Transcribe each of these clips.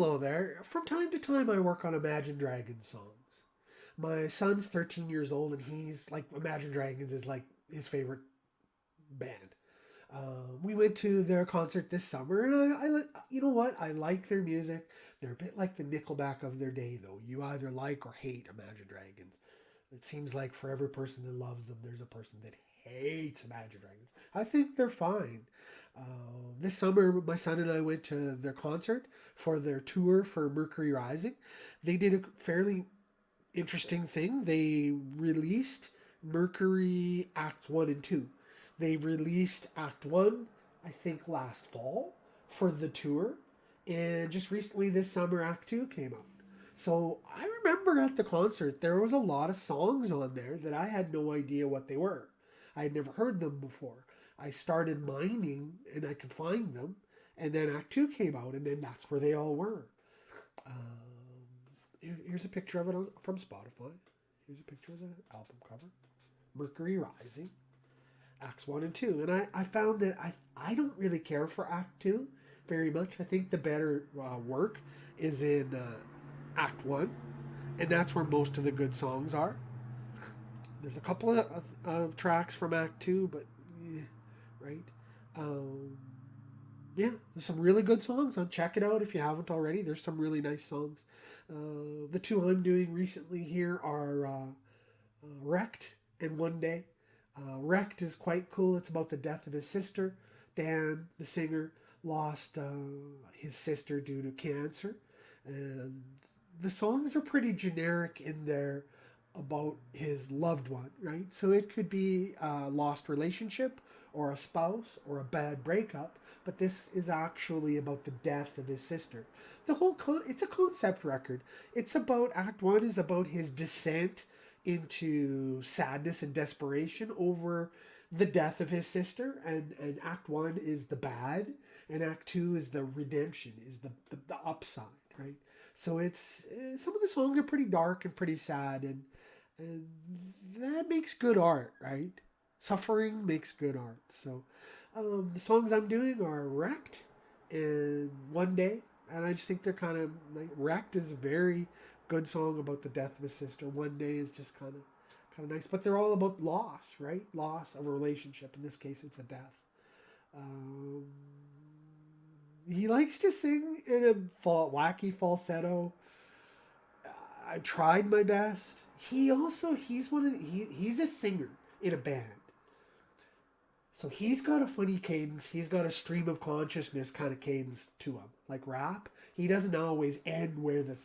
hello there. From time to time, I work on Imagine Dragons songs. My son's 13 years old, and he's like Imagine Dragons is like his favorite band. We went to their concert this summer, and you know what? I like their music. They're a bit like the Nickelback of their day, though. You either like or hate Imagine Dragons. It seems like for every person that loves them, there's a person that hates Imagine Dragons. I think they're fine. This summer, my son and I went to their concert for their tour for Mercury Rising. They did a fairly interesting thing. They released Mercury Acts 1 and 2. They released Act 1, I think, last fall for the tour. And just recently this summer, Act 2 came out. So I remember at the concert, there was a lot of songs on there that I had no idea what they were. I had never heard them before. I started mining and I could find them. And then Act 2 came out, and then that's where they all were. Here's a picture of it from Spotify. Here's a picture of the album cover. Mercury Rising, Acts 1 and 2. And I found that I don't really care for Act 2 very much. I think the better work is in Act 1. And that's where most of the good songs are. There's a couple of tracks from Act 2, but right. Um, yeah, there's some really good songs. Check it out if you haven't already. There's some really nice songs. The two I'm doing recently here are Wrecked and One Day. Wrecked is quite cool. It's about the death of his sister. Dan, the singer, lost his sister due to cancer. And the songs are pretty generic in there about his loved one, right? So it could be a lost relationship or a spouse or a bad breakup, but this is actually about the death of his sister. It's a concept record. It's about Act 1 is about his descent into sadness and desperation over the death of his sister, and Act 1 is the bad, and Act 2 is the redemption, is the upside, right? So it's some of the songs are pretty dark and pretty sad, and that makes good art, right? Suffering makes good art. So the songs I'm doing are Wrecked and One Day, and I just think they're kind of like Wrecked is a very good song about the death of his sister. One Day is just kind of nice, but they're all about loss, right? Loss of a relationship. In this case, it's a death. Um, he likes to sing in a wacky falsetto. I tried my best. He's a singer in a band. So he's got a funny cadence. He's got a stream of consciousness kind of cadence to him, like rap. He doesn't always end where the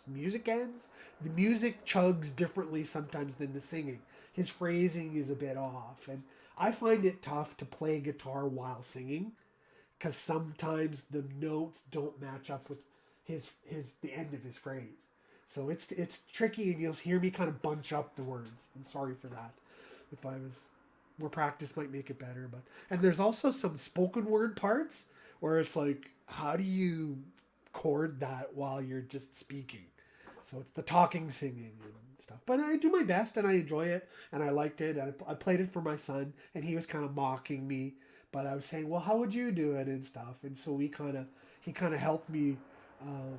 music ends. The music chugs differently sometimes than the singing. His phrasing is a bit off, and I find it tough to play guitar while singing because sometimes the notes don't match up with his the end of his phrase. So it's tricky, and you'll hear me kind of bunch up the words. I'm sorry for that. If I was more practice might make it better, but and there's also some spoken word parts where it's like, how do you chord that while you're just speaking? So it's the talking, singing, and stuff. But I do my best, and I enjoy it, and I liked it. I played it for my son, and he was kind of mocking me, but I was saying, well, how would you do it and stuff, and so he kind of helped me um,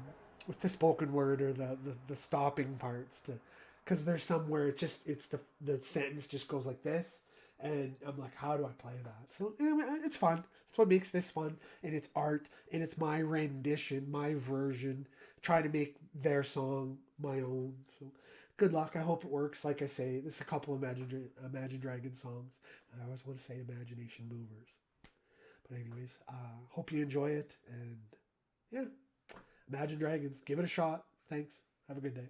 with the spoken word or the stopping parts to, because there's somewhere it's the sentence just goes like this, and I'm like, how do I play that? So anyway, it's fun. That's what makes this fun, and it's art, and it's my rendition, my version. Try to make their song my own. So good luck. I hope it works. Like I say, there's a couple of Imagine Dragon songs. I always want to say Imagination Movers. But anyways, hope you enjoy it, and yeah, Imagine Dragons. Give it a shot. Thanks. Have a good day.